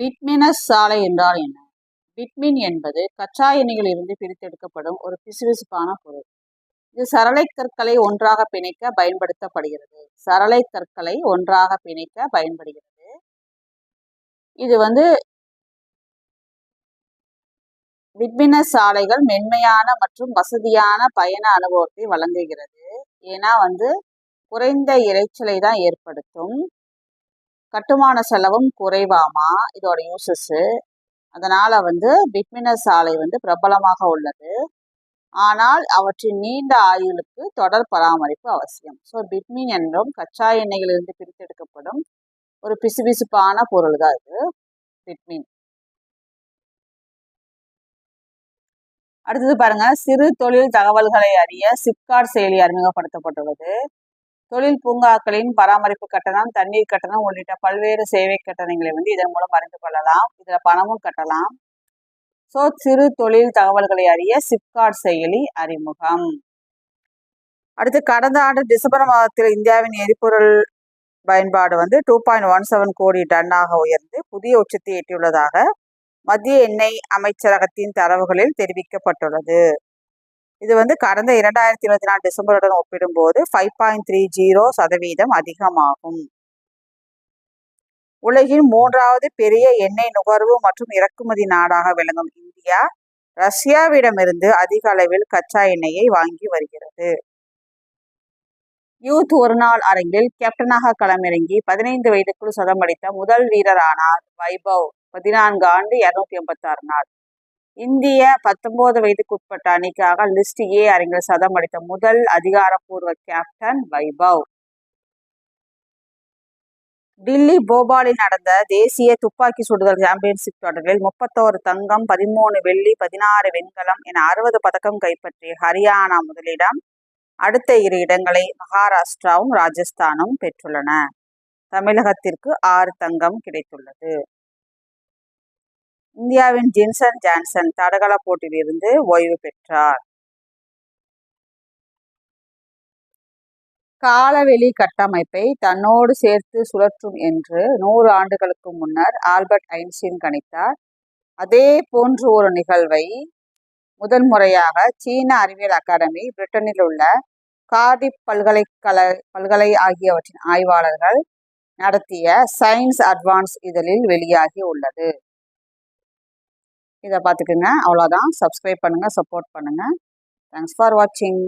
Bituminous சாலை என்றால் என்ன? பிட்மின் என்பது கச்சா எண்ணெயிலிருந்து பிரித்தெடுக்கப்படும் ஒரு பிசுபிசுப்பான பொருள். இது சரளை கற்களை ஒன்றாக பிணைக்க பயன்படுத்தப்படுகிறது. சரளை கற்களை ஒன்றாக பிணைக்க பயன்படுகிறது. இது பிட்மினஸ் சாலைகள் மென்மையான மற்றும் வசதியான பயண அனுபவத்தை வழங்குகிறது. ஏன்னா குறைந்த இரைச்சலை தான் ஏற்படுத்தும். கட்டுமான செலவும் குறைவாமா இதோட யூசஸ். அதனால பிட்மினஸ் சாலை பிரபலமாக உள்ளது. ஆனால் அவற்றின் நீண்ட ஆயுளுக்கு தொடர் பராமரிப்பு அவசியம். ஸோ பிட்மின் என்றும் கச்சா எண்ணெயிலிருந்து பிரித்தெடுக்கப்படும் ஒரு பிசுபிசுப்பான பொருள் தான் இது பிட்மின். அடுத்தது பாருங்க, சிறு தொழில் தகவல்களை அறிய சிப்காட் செயலி அறிமுகப்படுத்தப்பட்டுள்ளது. தொழில் பூங்காக்களின் பராமரிப்பு கட்டணம், தண்ணீர் கட்டணம் உள்ளிட்ட பல்வேறு சேவை கட்டணங்களை இதன் மூலம் அறிந்து கொள்ளலாம். இதுல பணமும் கட்டலாம். ஸோ சிறு தொழில் தகவல்களை அறிய சிப்காட் செயலி அறிமுகம். அடுத்து, கடந்த ஆண்டு டிசம்பர் மாதத்தில் இந்தியாவின் எரிபொருள் பயன்பாடு 2.17 கோடி டன்னாக உயர்ந்து புதிய உச்சத்தை எட்டியுள்ளதாக மத்திய எண்ணெய் அமைச்சரகத்தின் தரவுகளில் தெரிவிக்கப்பட்டுள்ளது. இது கடந்த 2024 டிசம்பருடன் ஒப்பிடும்போது 5.30% அதிகமாகும். உலகின் 3வது பெரிய எண்ணெய் நுகர்வு மற்றும் இறக்குமதி நாடாக விளங்கும் இந்தியா ரஷ்யாவிடமிருந்து அதிக அளவில் கச்சா எண்ணெயை வாங்கி வருகிறது. யூத் ஒருநாள் அரங்கில் கேப்டனாக களமிறங்கி 15 வயதுக்குள் சதமடித்த முதல் வீரர் ஆனார் வைபவ். 14 ஆண்டு 286 நாள். இந்திய 19 வயதுக்குட்பட்ட அணிக்காக லிஸ்ட் ஏ அரங்கில் சதம் அடித்த முதல் அதிகாரப்பூர்வ கேப்டன் வைபவ். டில்லி போபாலில் நடந்த தேசிய துப்பாக்கி சுடுதல் சாம்பியன்ஷிப் தொடரில் 31 தங்கம், 13 வெள்ளி, 16 வெண்கலம் என 60 பதக்கம் கைப்பற்றி ஹரியானா முதலிடம். அடுத்த 2 இடங்களை மகாராஷ்டிராவும் ராஜஸ்தானும் பெற்றுள்ளன. தமிழகத்திற்கு 6 தங்கம் கிடைத்துள்ளது. இந்தியாவின் ஜின்சன் ஜான்சன் தடகள போட்டியிலிருந்து ஓய்வு பெற்றார். காலவெளி கட்டமைப்பை தன்னோடு சேர்த்து சுழற்றும் என்று 100 ஆண்டுகளுக்கு முன்னர் ஆல்பர்ட் ஐன்ஸ்டீன் கணித்தார். அதே போன்று ஒரு நிகழ்வை முதன்முறையாக சீன அறிவியல் அகாடமி, பிரிட்டனில் உள்ள கார்டிப் பல்கலை ஆகியவற்றின் ஆய்வாளர்கள் நடத்திய சயின்ஸ் அட்வான்ஸ் இதழில் வெளியாகி உள்ளது. இதை பார்த்துக்குங்க. அவ்வளோதான். சப்ஸ்கிரைப் பண்ணுங்கள், சப்போர்ட் பண்ணுங்கள். தேங்க்ஸ் ஃபார் வாட்சிங்.